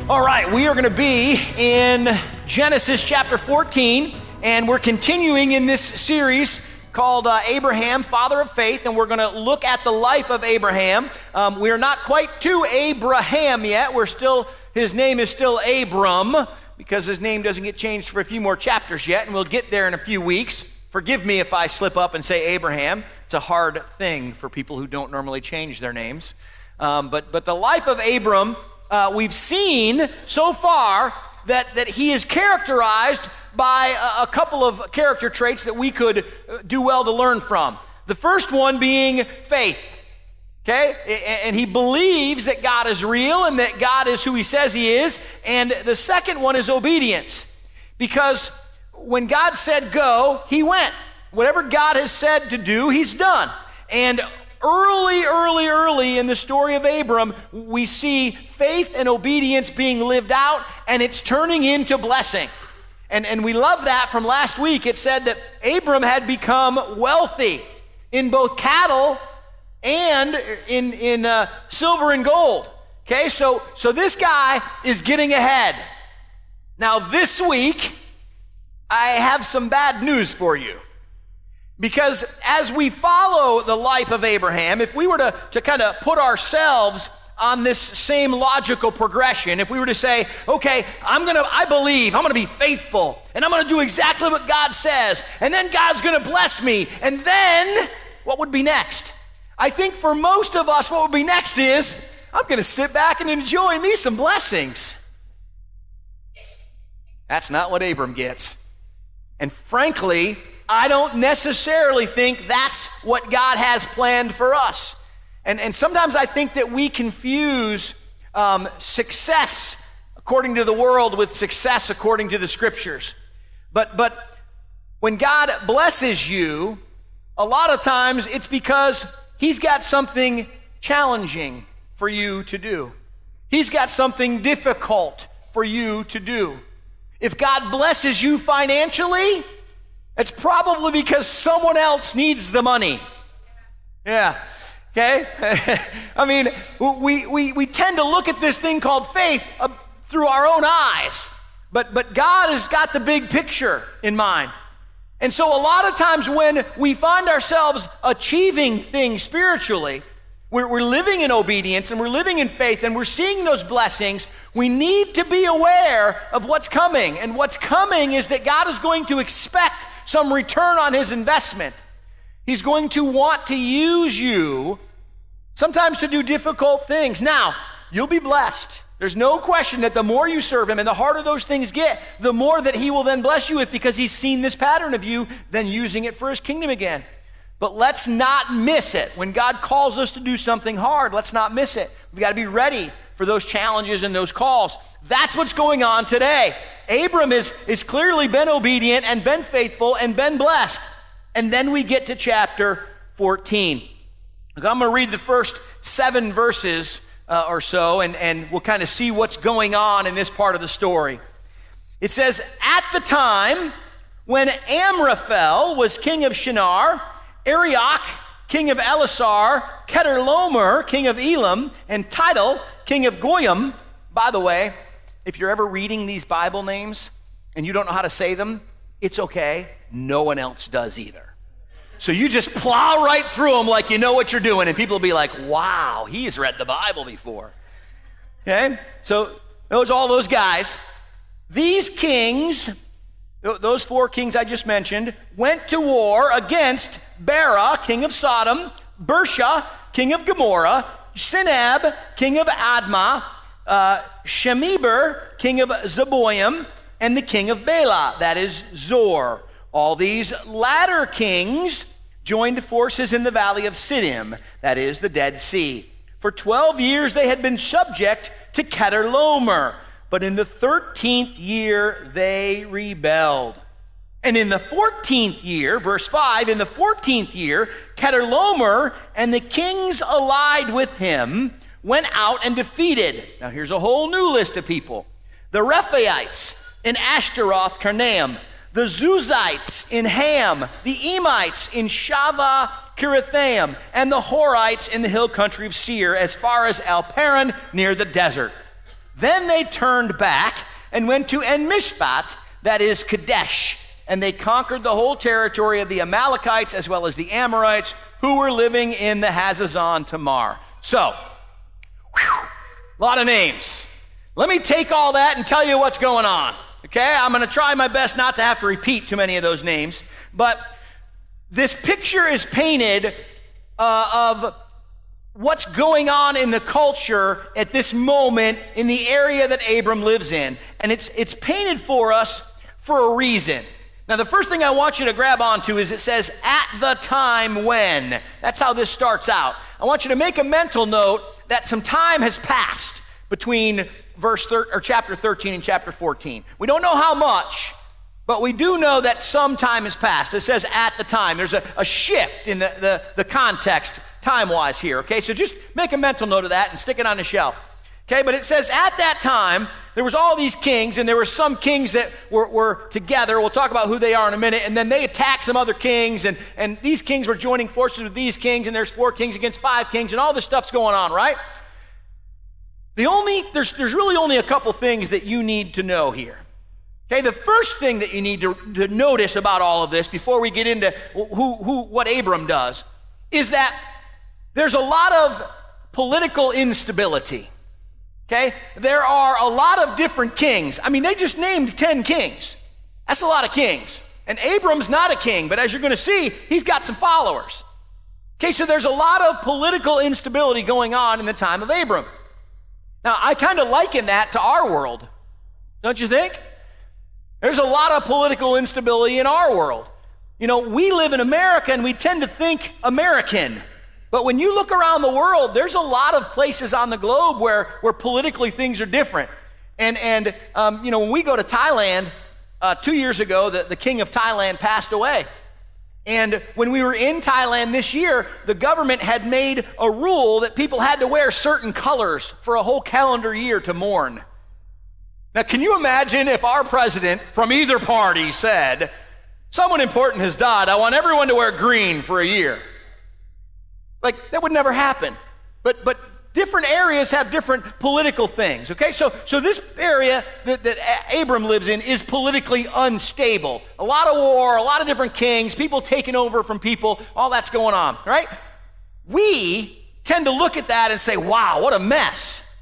All right, we are going to be in Genesis chapter 14, and we're continuing in this series called Abraham, Father of Faith, and we're going to look at the life of Abraham. We're not quite to Abraham yet. His name is still Abram, because his name doesn't get changed for a few more chapters yet, and we'll get there in a few weeks. Forgive me if I slip up and say Abraham. It's a hard thing for people who don't normally change their names. But the life of Abram, we've seen so far that he is characterized by a couple of character traits that we could do well to learn from. The first one being faith, okay? And he believes that God is real and that God is who he says he is. And the second one is obedience, because when God said go, he went. Whatever God has said to do, he's done. And early in the story of Abram, we see faith and obedience being lived out, and it's turning into blessing. And we love that from last week. It said that Abram had become wealthy in both cattle and in silver and gold. Okay, so this guy is getting ahead. Now this week, I have some bad news for you. Because as we follow the life of Abraham, if we were to kind of put ourselves on this same logical progression, if we were to say, okay, I believe, I'm going to be faithful, and I'm going to do exactly what God says, and then God's going to bless me, and then what would be next? I think for most of us, what would be next is, I'm going to sit back and enjoy me some blessings. That's not what Abram gets. And frankly, I don't necessarily think that's what God has planned for us. And sometimes I think that we confuse success according to the world with success according to the scriptures. But when God blesses you, a lot of times it's because he's got something challenging for you to do. He's got something difficult for you to do. If God blesses you financially, it's probably because someone else needs the money. Yeah, okay? I mean, we tend to look at this thing called faith through our own eyes, but God has got the big picture in mind. And so a lot of times when we find ourselves achieving things spiritually, we're living in obedience and we're living in faith and we're seeing those blessings, we need to be aware of what's coming. And what's coming is that God is going to expect some return on his investment. He's going to want to use you sometimes to do difficult things. Now, you'll be blessed. There's no question that the more you serve him and the harder those things get, the more that he will then bless you with, because he's seen this pattern of you then using it for his kingdom again. But let's not miss it. When God calls us to do something hard, let's not miss it. We've got to be ready for those challenges and those calls. That's what's going on today. Abram is clearly been obedient and been faithful and been blessed. And then we get to chapter 14. I'm going to read the first 7 verses or so, and we'll kind of see what's going on in this part of the story. It says, at the time when Amraphel was king of Shinar, Arioch, king of Elasar, Kedorlaomer, king of Elam, and Tithe, king of Goyim. By the way, if you're ever reading these Bible names and you don't know how to say them, it's okay. No one else does either. So you just plow right through them like you know what you're doing, and people will be like, wow, he's read the Bible before. Okay? So all those guys. These kings, those 4 kings I just mentioned, went to war against Bera, king of Sodom, Bersha, king of Gomorrah, Sinab, king of Admah, Shemeber, king of Zeboim, and the king of Bela, that is Zor. All these latter kings joined forces in the valley of Siddim, that is the Dead Sea. For 12 years they had been subject to Kedorlaomer, but in the 13th year they rebelled. And in the 14th year, verse 5, in the 14th year, Kedorlaomer and the kings allied with him went out and defeated. Now here's a whole new list of people. The Rephaites in Ashtaroth Karnaim, the Zuzites in Ham, the Emites in Shava Kirithaim, and the Horites in the hill country of Seir, as far as Alparan near the desert. Then they turned back and went to En-Mishpat, that is Kadesh, and they conquered the whole territory of the Amalekites as well as the Amorites who were living in the Hazazon Tamar. So, a lot of names. Let me take all that and tell you what's going on. Okay, I'm going to try my best not to have to repeat too many of those names, but this picture is painted of what's going on in the culture at this moment in the area that Abram lives in, and it's painted for us for a reason. Now, the first thing I want you to grab onto is it says, at the time when. That's how this starts out. I want you to make a mental note that some time has passed between chapter 13 and chapter 14. We don't know how much, but we do know that some time has passed. It says at the time. There's a shift in the context time-wise here, okay? So just make a mental note of that and stick it on the shelf. Okay, but it says at that time, there was all these kings, and there were some kings that were together. We'll talk about who they are in a minute. And then they attacked some other kings, and these kings were joining forces with these kings, and there's 4 kings against 5 kings, and all this stuff's going on, right? There's really only a couple things that you need to know here. Okay, the first thing that you need to notice about all of this before we get into what Abram does is that there's a lot of political instability. Okay? There are a lot of different kings. I mean, they just named 10 kings. That's a lot of kings. And Abram's not a king, but as you're going to see, he's got some followers. Okay, so there's a lot of political instability going on in the time of Abram. Now, I kind of liken that to our world, don't you think? There's a lot of political instability in our world. You know, we live in America, and we tend to think American. But when you look around the world, there's a lot of places on the globe where politically things are different. And you know, when we go to Thailand, 2 years ago, the king of Thailand passed away. And when we were in Thailand this year, the government had made a rule that people had to wear certain colors for a whole calendar year to mourn. Now, can you imagine if our president from either party said, someone important has died, I want everyone to wear green for a year? Like, that would never happen. But different areas have different political things, okay? So this area that Abram lives in is politically unstable. A lot of war, a lot of different kings, people taking over from people, all that's going on, right? We tend to look at that and say, wow, what a mess.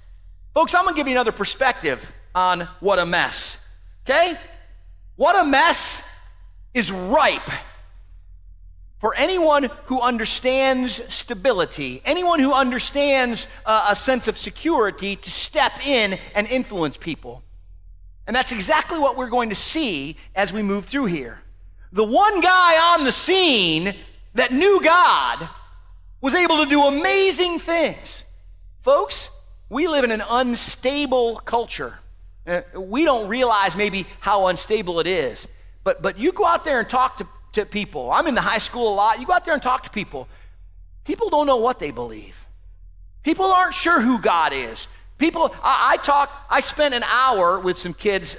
Folks, I'm going to give you another perspective on what a mess, okay? What a mess is ripe for anyone who understands stability, anyone who understands a sense of security to step in and influence people. And that's exactly what we're going to see as we move through here. The one guy on the scene that knew God was able to do amazing things. Folks, we live in an unstable culture. We don't realize maybe how unstable it is. But you go out there and talk to people. I'm in the high school a lot. You go out there and talk to people. People don't know what they believe. People aren't sure who God is. I spent an hour with some kids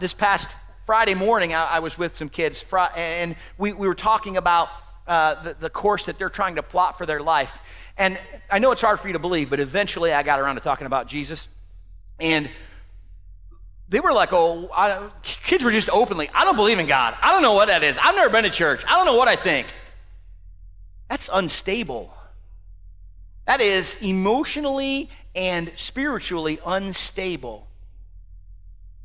this past Friday morning. I was with some kids, and we were talking about the course that they're trying to plot for their life. And I know it's hard for you to believe, but eventually I got around to talking about Jesus. And they were like, kids were just openly, I don't believe in God. I don't know what that is. I've never been to church. I don't know what I think. That's unstable. That is emotionally and spiritually unstable.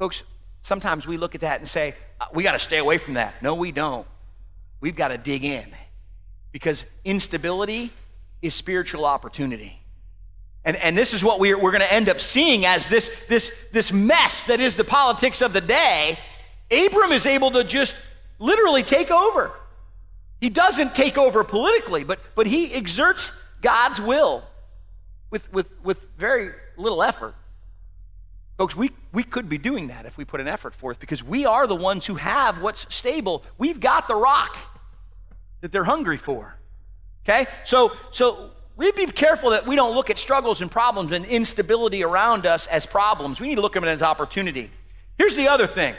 Folks, sometimes we look at that and say, we got to stay away from that. No, we don't. We've got to dig in, because instability is spiritual opportunity. And this is what we're going to end up seeing as this mess that is the politics of the day. Abram is able to just literally take over. He doesn't take over politically, but he exerts God's will with very little effort. Folks, we could be doing that if we put an effort forth, because we are the ones who have what's stable. We've got the rock that they're hungry for. Okay? So we be careful that we don't look at struggles and problems and instability around us as problems. We need to look at them as opportunity. Here's the other thing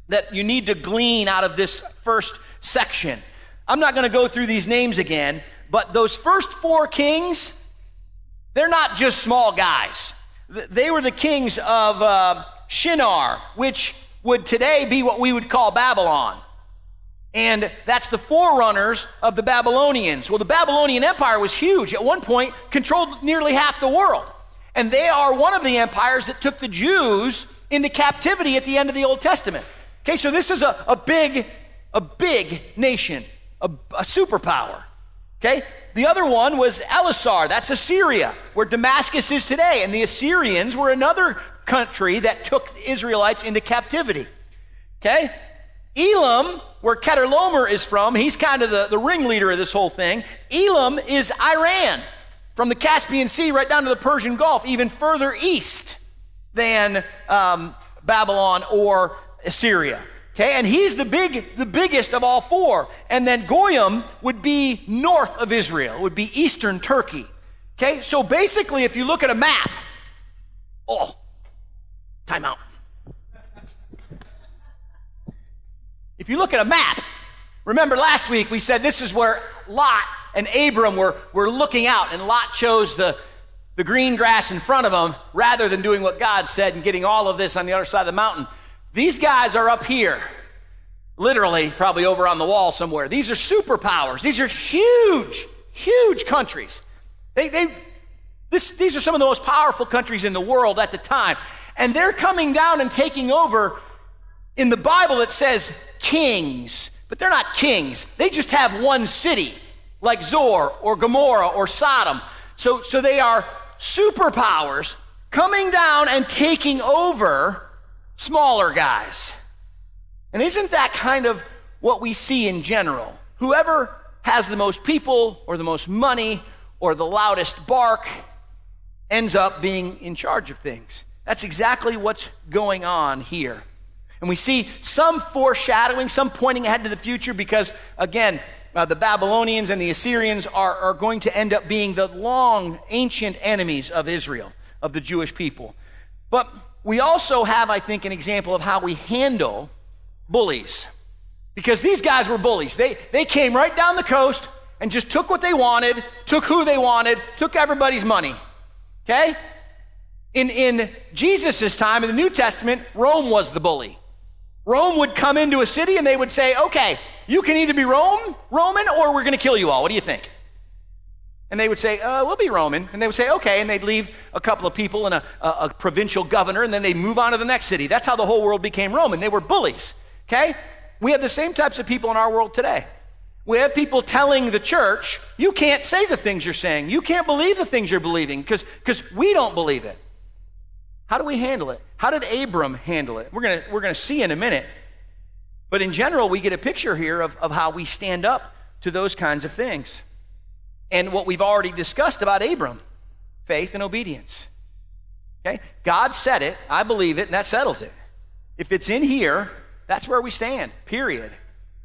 that you need to glean out of this first section. I'm not going to go through these names again, but those first 4 kings, they're not just small guys. they were the kings of Shinar, which would today be what we would call Babylon. And that's the forerunners of the Babylonians. Well, the Babylonian Empire was huge. At one point, controlled nearly half the world. And they are one of the empires that took the Jews into captivity at the end of the Old Testament. Okay, so this is a big nation, a superpower. Okay, the other one was Elisar. That's Assyria, where Damascus is today. And the Assyrians were another country that took Israelites into captivity. Okay, Elam, where Kedorlaomer is from, he's kind of the ringleader of this whole thing. Elam is Iran, from the Caspian Sea right down to the Persian Gulf, even further east than Babylon or Assyria. Okay, and he's the biggest of all four. And then Goyim would be north of Israel, would be eastern Turkey. Okay, so basically, if you look at a map, time out. If you look at a map, remember last week we said this is where Lot and Abram were looking out, and Lot chose the green grass in front of him rather than doing what God said and getting all of this on the other side of the mountain. These guys are up here, literally, probably over on the wall somewhere. These are superpowers. These are huge, huge countries. These are some of the most powerful countries in the world at the time. And they're coming down and taking over. In the Bible, it says kings, but they're not kings. They just have one city, like Zor or Gomorrah or Sodom. So they are superpowers coming down and taking over smaller guys. And isn't that kind of what we see in general? Whoever has the most people or the most money or the loudest bark ends up being in charge of things. That's exactly what's going on here. And we see some foreshadowing, some pointing ahead to the future because, again, the Babylonians and the Assyrians are going to end up being the long, ancient enemies of Israel, of the Jewish people. But we also have, I think, an example of how we handle bullies. Because these guys were bullies. They came right down the coast and just took what they wanted, took who they wanted, took everybody's money. Okay? In Jesus' time, in the New Testament, Rome was the bully. Rome would come into a city and they would say, okay, you can either be Roman or we're going to kill you all. What do you think? And they would say, we'll be Roman. And they would say, okay. And they'd leave a couple of people and a provincial governor, and then they'd move on to the next city. That's how the whole world became Roman. They were bullies, okay? We have the same types of people in our world today. We have people telling the church, you can't say the things you're saying. You can't believe the things you're believing because we don't believe it. How do we handle it? How did Abram handle it? We're gonna see in a minute. But in general, we get a picture here of how we stand up to those kinds of things. And what we've already discussed about Abram, faith and obedience. Okay? God said it, I believe it, and that settles it. If it's in here, that's where we stand, period.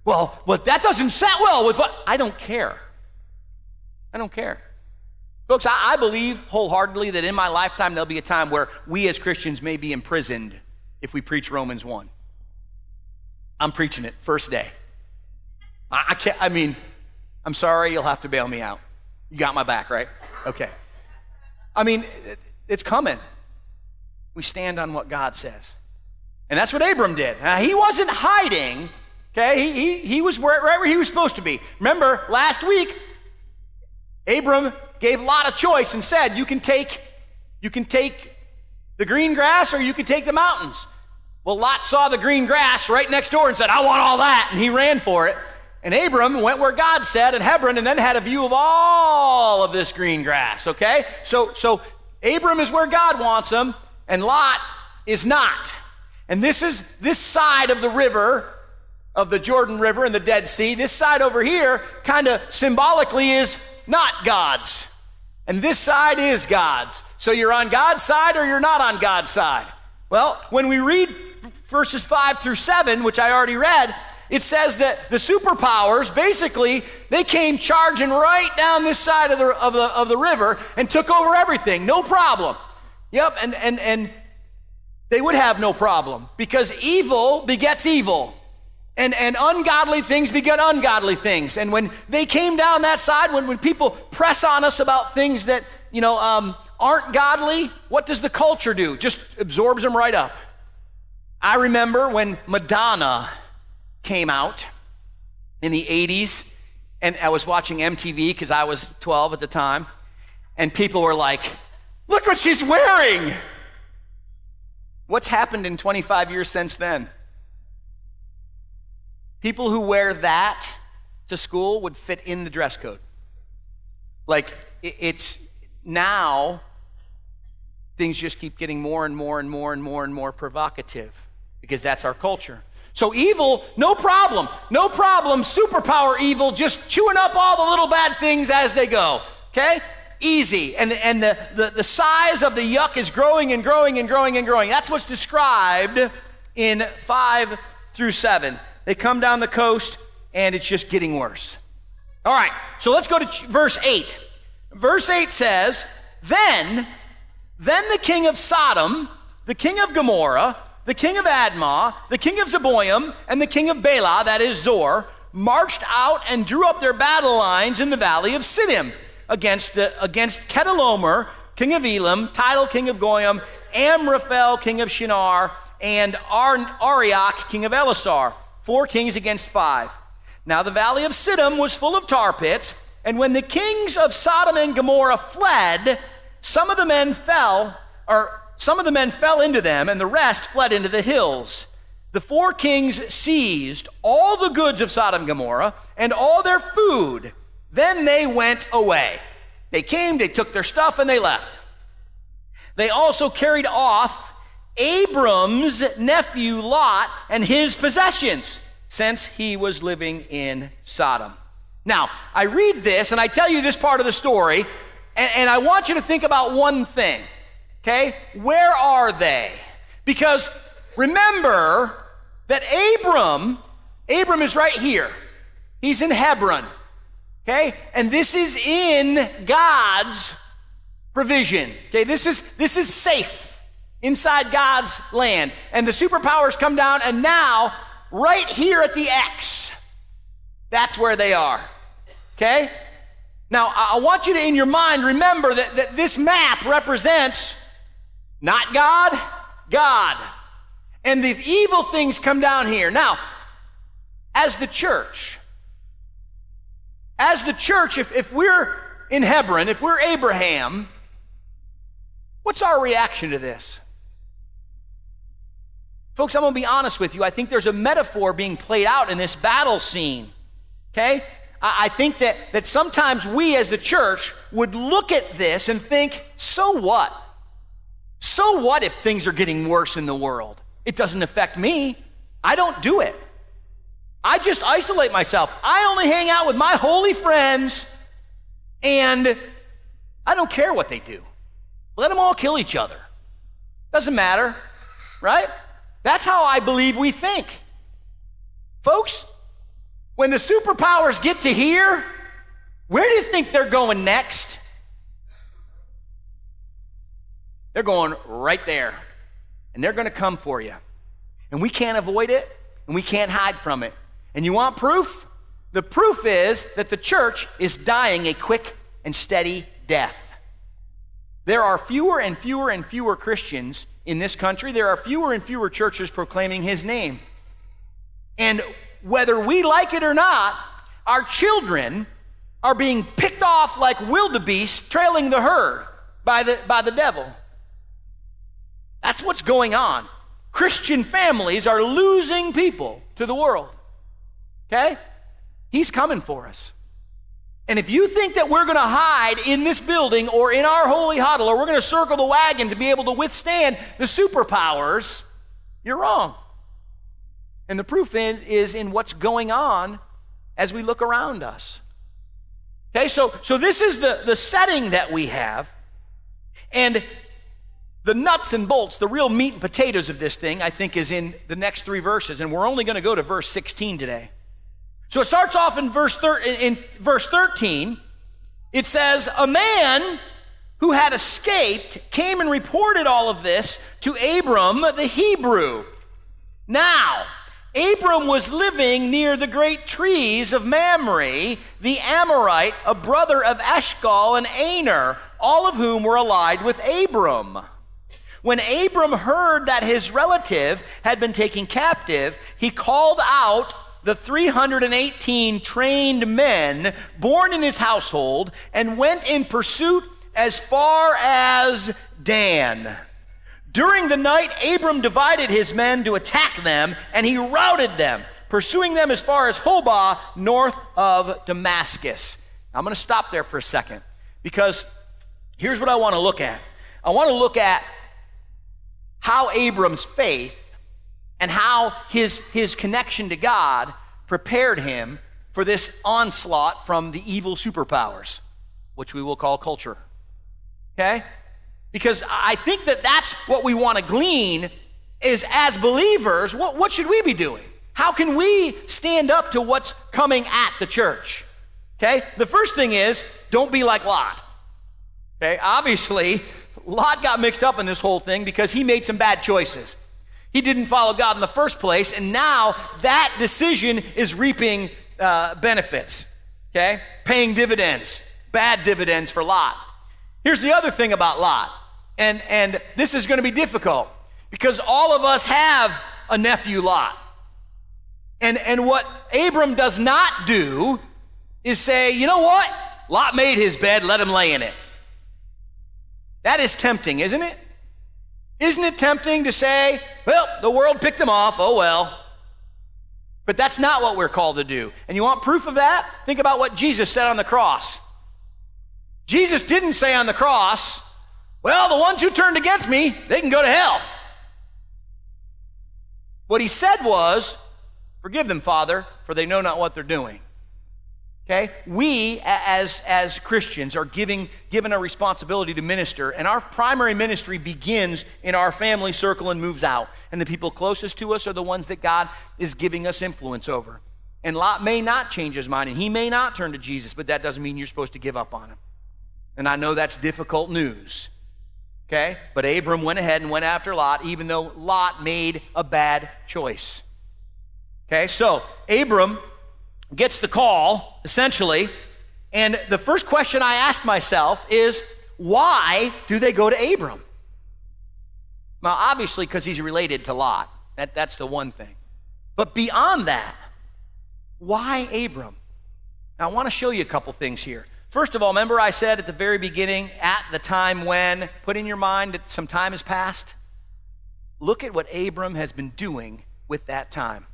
Well, that doesn't set well with what? I don't care. I don't care. Folks, I believe wholeheartedly that in my lifetime there'll be a time where we as Christians may be imprisoned if we preach Romans 1. I'm preaching it first day. I'm sorry, you'll have to bail me out. You got my back, right? Okay. It's coming. We stand on what God says. And that's what Abram did. He wasn't hiding, okay? He was right where he was supposed to be. Remember, last week, Abram gave Lot a choice and said, you can take the green grass or you can take the mountains. Well, Lot saw the green grass right next door and said, I want all that, and he ran for it. And Abram went where God said in Hebron and then had a view of all of this green grass, okay? So Abram is where God wants him, and Lot is not. And this is this side of the river, of the Jordan River and the Dead Sea. This side over here kind of symbolically is not God's. And this side is God's. So you're on God's side or you're not on God's side. Well, when we read verses 5 through 7, which I already read, it says that the superpowers, basically, they came charging right down this side of the river and took over everything. No problem. Yep, and they would have no problem because evil begets evil. And ungodly things beget ungodly things. And when they came down that side, when people press on us about things that, aren't godly, what does the culture do? Just absorbs them right up. I remember when Madonna came out in the 80s, and I was watching MTV because I was 12 at the time, and people were like, look what she's wearing. What's happened in 25 years since then? People who wear that to school would fit in the dress code. Like, it's now, things just keep getting more and more and more and more and more provocative because that's our culture. So evil, no problem. No problem. Superpower evil, just chewing up all the little bad things as they go. Okay? Easy. And the size of the yuck is growing and growing and growing and growing. That's what's described in 5 through 7. They come down the coast, and it's just getting worse. All right, so let's go to verse 8. Verse 8 says, Then the king of Sodom, the king of Gomorrah, the king of Admah, the king of Zeboim, and the king of Bela, that is Zor, marched out and drew up their battle lines in the valley of Siddim against Kedalomer, king of Elam, Tidal, king of Goyim, Amraphel, king of Shinar, and Arioch, king of Elasar. 4 kings against 5. Now the valley of Siddim was full of tar pits, and when the kings of Sodom and Gomorrah fled, some of the men fell into them, and the rest fled into the hills. The 4 kings seized all the goods of Sodom and Gomorrah and all their food. Then they went away. They came, they took their stuff, and they left. They also carried off Abram's nephew Lot and his possessions, since he was living in Sodom. Now, I read this and I tell you this part of the story, and I want you to think about one thing, okay? Where are they? Because remember that Abram is right here. He's in Hebron, okay? And this is in God's provision, okay? This is safe inside God's land. And the superpowers come down, and now, right here at the X, that's where they are. Okay? Now, I want you to, in your mind, remember that this map represents not God, God. And the evil things come down here. Now, as the church, if we're in Hebron, if we're Abraham, what's our reaction to this? Folks, I'm going to be honest with you. I think there's a metaphor being played out in this battle scene, okay? I think that sometimes we as the church would look at this and think, so what? So what if things are getting worse in the world? It doesn't affect me. I don't do it. I just isolate myself. I only hang out with my holy friends, and I don't care what they do. Let them all kill each other. Doesn't matter, right? That's how I believe we think. Folks, when the superpowers get to here, where do you think they're going next? They're going right there. And they're going to come for you. And we can't avoid it, and we can't hide from it. And you want proof? The proof is that the church is dying a quick and steady death. There are fewer and fewer and fewer Christians in this country. There are fewer and fewer churches proclaiming his name. And whether we like it or not, our children are being picked off like wildebeest trailing the herd by the devil. That's what's going on. Christian families are losing people to the world. Okay? He's coming for us. And if you think that we're going to hide in this building or in our holy huddle, or we're going to circle the wagon to be able to withstand the superpowers, you're wrong. And the proof is in what's going on as we look around us. Okay, so this is the setting that we have. And the nuts and bolts, the real meat and potatoes of this thing, I think, is in the next 3 verses. And we're only going to go to verse 16 today. So it starts off in verse 13. It says, a man who had escaped came and reported all of this to Abram the Hebrew. Now, Abram was living near the great trees of Mamre, the Amorite, a brother of Eshcol and Aner, all of whom were allied with Abram. When Abram heard that his relative had been taken captive, he called out the 318 trained men born in his household and went in pursuit as far as Dan. During the night, Abram divided his men to attack them, and he routed them, pursuing them as far as Hobah, north of Damascus. Now, I'm going to stop there for a second, because here's what I want to look at. I want to look at how Abram's faith and how his connection to God prepared him for this onslaught from the evil superpowers, which we will call culture. Okay? Because I think that that's what we want to glean is, as believers, what should we be doing? How can we stand up to what's coming at the church? Okay? The first thing is, don't be like Lot. Okay? Obviously, Lot got mixed up in this whole thing because he made some bad choices. He didn't follow God in the first place, and now that decision is reaping benefits, okay? Paying dividends, bad dividends for Lot. Here's the other thing about Lot, and this is going to be difficult because all of us have a nephew Lot. And what Abram does not do is say, you know what? Lot made his bed, let him lay in it. That is tempting, isn't it? Isn't it tempting to say, well, the world picked him off, oh well. But that's not what we're called to do. And you want proof of that? Think about what Jesus said on the cross. Jesus didn't say on the cross, well, the ones who turned against me, they can go to hell. What he said was, forgive them, Father, for they know not what they're doing. Okay? We, as Christians, are given a responsibility to minister, and our primary ministry begins in our family circle and moves out. And the people closest to us are the ones that God is giving us influence over. And Lot may not change his mind, and he may not turn to Jesus, but that doesn't mean you're supposed to give up on him. And I know that's difficult news. Okay? But Abram went ahead and went after Lot, even though Lot made a bad choice. Okay? So, Abram gets the call, essentially, and the first question I asked myself is, why do they go to Abram? Well, obviously, because he's related to Lot. That's the one thing. But beyond that, why Abram? Now, I want to show you a couple things here. First of all, remember I said at the very beginning, at the time when, put in your mind that some time has passed? Look at what Abram has been doing with that time.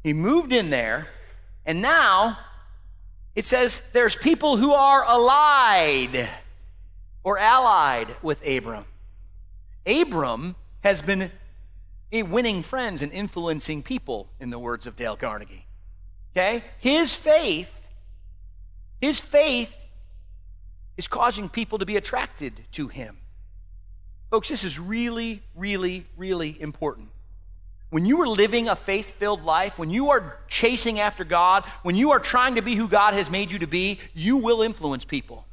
He moved in there, and now it says there's people who are allied or allied with Abram. Abram has been winning friends and influencing people, in the words of Dale Carnegie. Okay? His faith is causing people to be attracted to him. Folks, this is really, really, really important. When you are living a faith-filled life, when you are chasing after God, when you are trying to be who God has made you to be, you will influence people.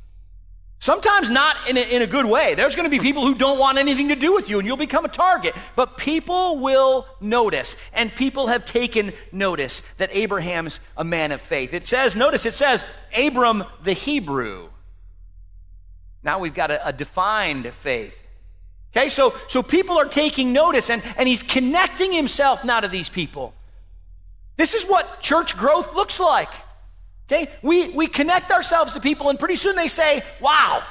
Sometimes not in a good way. There's going to be people who don't want anything to do with you, and you'll become a target. But people will notice, and people have taken notice that Abraham's a man of faith. It says, Abram the Hebrew. Now we've got a defined faith. Okay, so people are taking notice, and he's connecting himself now to these people. This is what church growth looks like. Okay, we connect ourselves to people, and pretty soon they say, wow,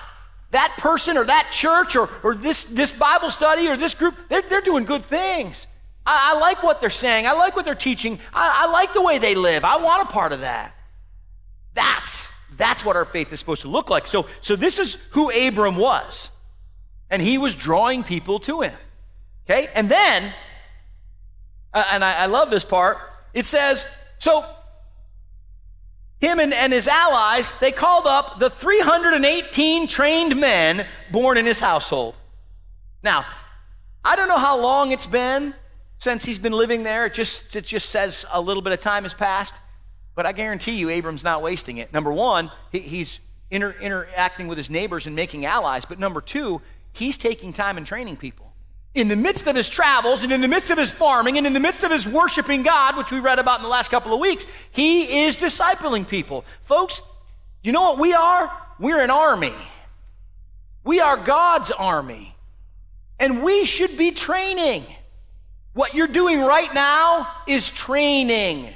that person or that church or this Bible study or this group, they're doing good things. I like what they're saying. I like what they're teaching. I like the way they live. I want a part of that. That's what our faith is supposed to look like. So this is who Abram was. And he was drawing people to him. Okay? And then, and I love this part, it says, so him and his allies, they called up the 318 trained men born in his household. Now, I don't know how long it's been since he's been living there. It just says a little bit of time has passed. But I guarantee you, Abram's not wasting it. Number one, he's interacting with his neighbors and making allies. But number two, he's taking time and training people. In the midst of his travels and in the midst of his farming and in the midst of his worshiping God, which we read about in the last couple of weeks, he is discipling people. Folks, you know what we are? We're an army. We are God's army. And we should be training. What you're doing right now is training.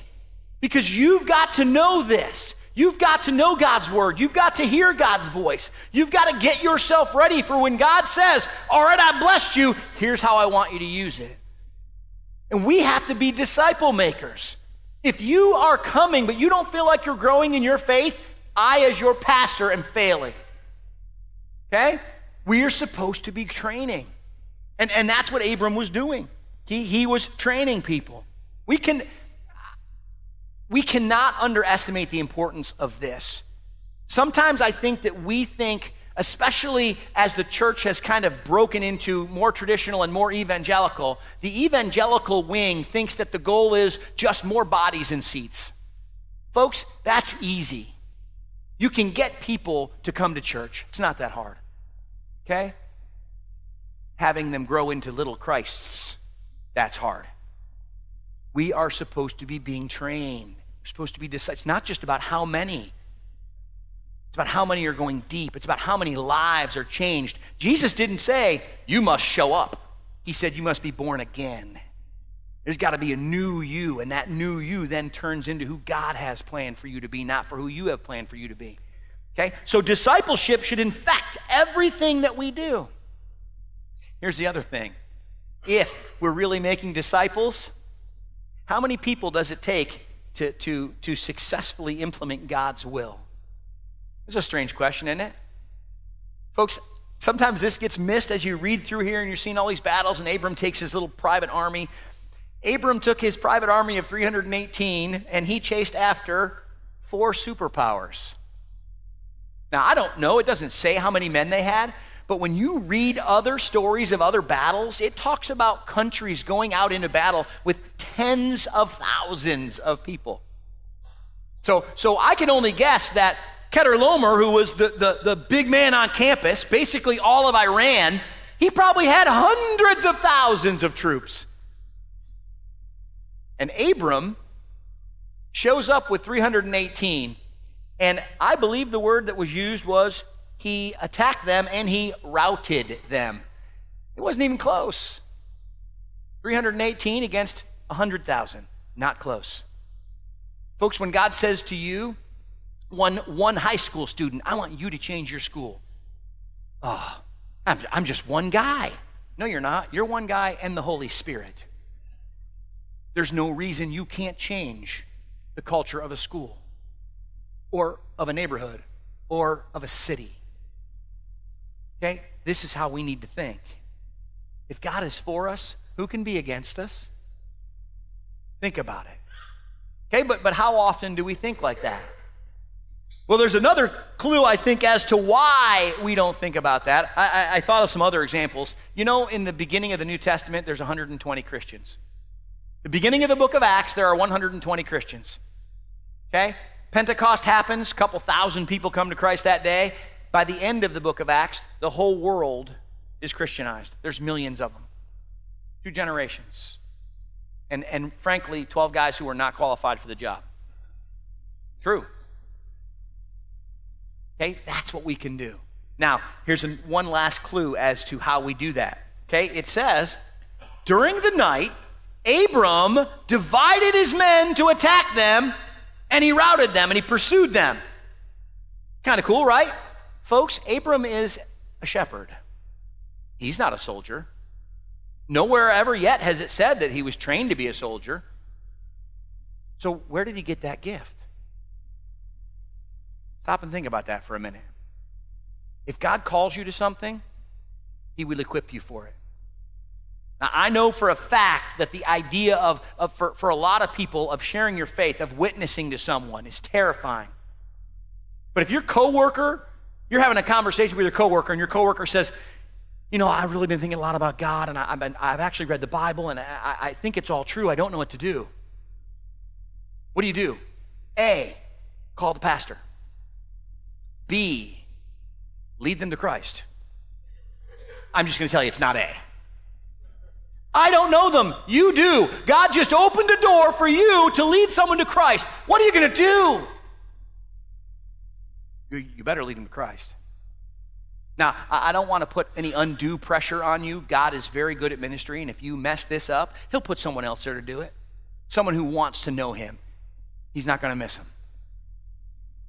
Because you've got to know this. You've got to know God's word. You've got to hear God's voice. You've got to get yourself ready for when God says, all right, I blessed you. Here's how I want you to use it. And we have to be disciple makers. If you are coming, but you don't feel like you're growing in your faith, I, as your pastor, am failing. Okay? We are supposed to be training. And that's what Abram was doing. He was training people. We cannot underestimate the importance of this. Sometimes I think that we think, especially as the church has kind of broken into more traditional and more evangelical, the evangelical wing thinks that the goal is just more bodies and seats. Folks, that's easy. You can get people to come to church. It's not that hard. Okay? Having them grow into little Christs, that's hard. We are supposed to be being trained. We're supposed to be disciples. It's not just about how many. It's about how many are going deep. It's about how many lives are changed. Jesus didn't say, you must show up. He said, you must be born again. There's got to be a new you, and that new you then turns into who God has planned for you to be, not for who you have planned for you to be. Okay? So discipleship should infect everything that we do. Here's the other thing. If we're really making disciples, how many people does it take to successfully implement God's will? This is a strange question, isn't it? Folks, sometimes this gets missed as you read through here and you're seeing all these battles, and Abram takes his little private army. Abram took his private army of 318 and he chased after 4 superpowers. Now, I don't know, it doesn't say how many men they had, but when you read other stories of other battles, it talks about countries going out into battle with tens of thousands of people. So I can only guess that Kedorlaomer, who was the big man on campus, basically all of Iran, he probably had hundreds of thousands of troops. And Abram shows up with 318, and I believe the word that was used was he attacked them and he routed them. It wasn't even close. 318 against 100,000. Not close. Folks, when God says to you, one high school student, I want you to change your school. Oh, I'm just one guy. No, you're not. You're one guy and the Holy Spirit. There's no reason you can't change the culture of a school or of a neighborhood or of a city. Okay? This is how we need to think. If God is for us, who can be against us? Think about it. Okay, but how often do we think like that? Well, there's another clue, I think, as to why we don't think about that. I thought of some other examples. You know, in the beginning of the New Testament, there's 120 Christians. The beginning of the book of Acts, there are 120 Christians. Okay? Pentecost happens, a couple thousand people come to Christ that day. By the end of the book of Acts, the whole world is Christianized. There's millions of them. 2 generations. And frankly, 12 guys who were not qualified for the job. True. Okay, that's what we can do. Now, here's one last clue as to how we do that. Okay, it says, during the night, Abram divided his men to attack them, and he routed them, and he pursued them. Kind of cool, right? Folks, Abram is a shepherd. He's not a soldier. Nowhere ever yet has it said that he was trained to be a soldier. So where did he get that gift? Stop and think about that for a minute. If God calls you to something, he will equip you for it. Now, I know for a fact that the idea for a lot of people of sharing your faith, of witnessing to someone, is terrifying. But if your coworker, you're having a conversation with your coworker, and your coworker says, you know, I've really been thinking a lot about God, and I've actually read the Bible, and I think it's all true. I don't know what to do. What do? A, call the pastor. B, lead them to Christ. I'm just going to tell you it's not A. I don't know them. You do. God just opened a door for you to lead someone to Christ. What are you going to do? You better lead them to Christ. Now, I don't want to put any undue pressure on you. God is very good at ministry, and if you mess this up, he'll put someone else there to do it. Someone who wants to know him. He's not going to miss him.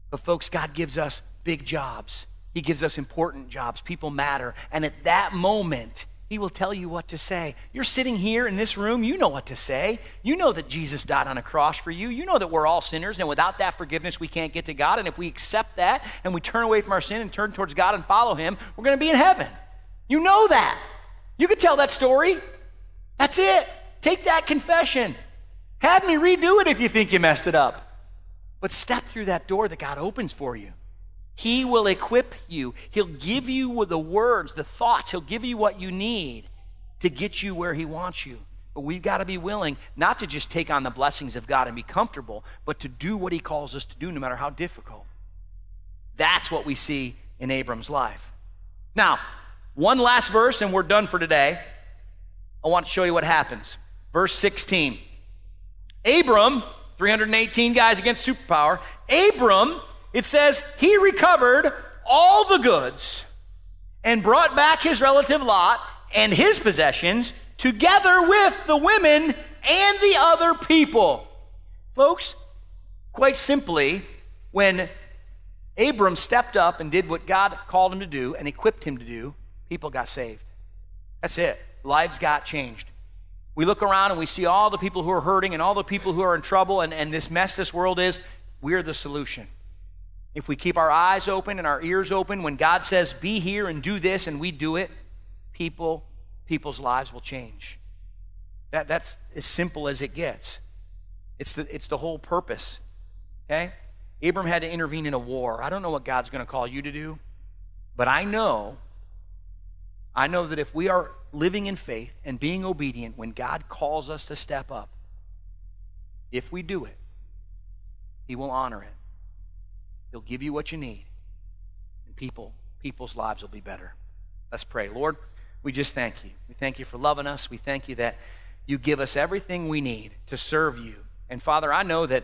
But folks, God gives us big jobs. He gives us important jobs. People matter. And at that moment, he will tell you what to say. You're sitting here in this room, you know what to say. You know that Jesus died on a cross for you. You know that we're all sinners, and without that forgiveness, we can't get to God. And if we accept that and we turn away from our sin and turn towards God and follow him, we're going to be in heaven. You know that. You could tell that story. That's it. Take that confession. Have me redo it if you think you messed it up. But step through that door that God opens for you. He will equip you. He'll give you the words, the thoughts. He'll give you what you need to get you where he wants you. But we've got to be willing not to just take on the blessings of God and be comfortable, but to do what he calls us to do no matter how difficult. That's what we see in Abram's life. Now, one last verse and we're done for today. I want to show you what happens. Verse 16. Abram, 318 guys against superpower. Abram, it says, he recovered all the goods and brought back his relative Lot and his possessions together with the women and the other people. Folks, quite simply, when Abram stepped up and did what God called him to do and equipped him to do, people got saved. That's it. Lives got changed. We look around and we see all the people who are hurting and all the people who are in trouble and this mess this world is. We're the solution. If we keep our eyes open and our ears open, when God says, be here and do this, and we do it, people's lives will change. That's as simple as it gets. It's the whole purpose, okay? Abram had to intervene in a war. I don't know what God's going to call you to do, but I know that if we are living in faith and being obedient when God calls us to step up, if we do it, he will honor it. He'll give you what you need, and people's lives will be better. Let's pray. Lord, we just thank you. We thank you for loving us. We thank you that you give us everything we need to serve you. And Father, I know that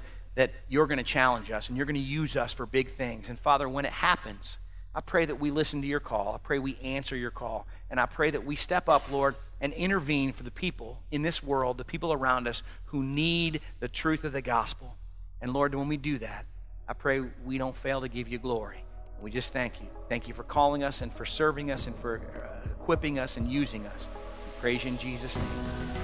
you're going to challenge us and you're going to use us for big things. And Father, when it happens, I pray that we listen to your call. I pray we answer your call. And I pray that we step up, Lord, and intervene for the people in this world, the people around us who need the truth of the gospel. And Lord, when we do that, I pray we don't fail to give you glory. We just thank you. Thank you for calling us and for serving us and for equipping us and using us. We praise you in Jesus' name.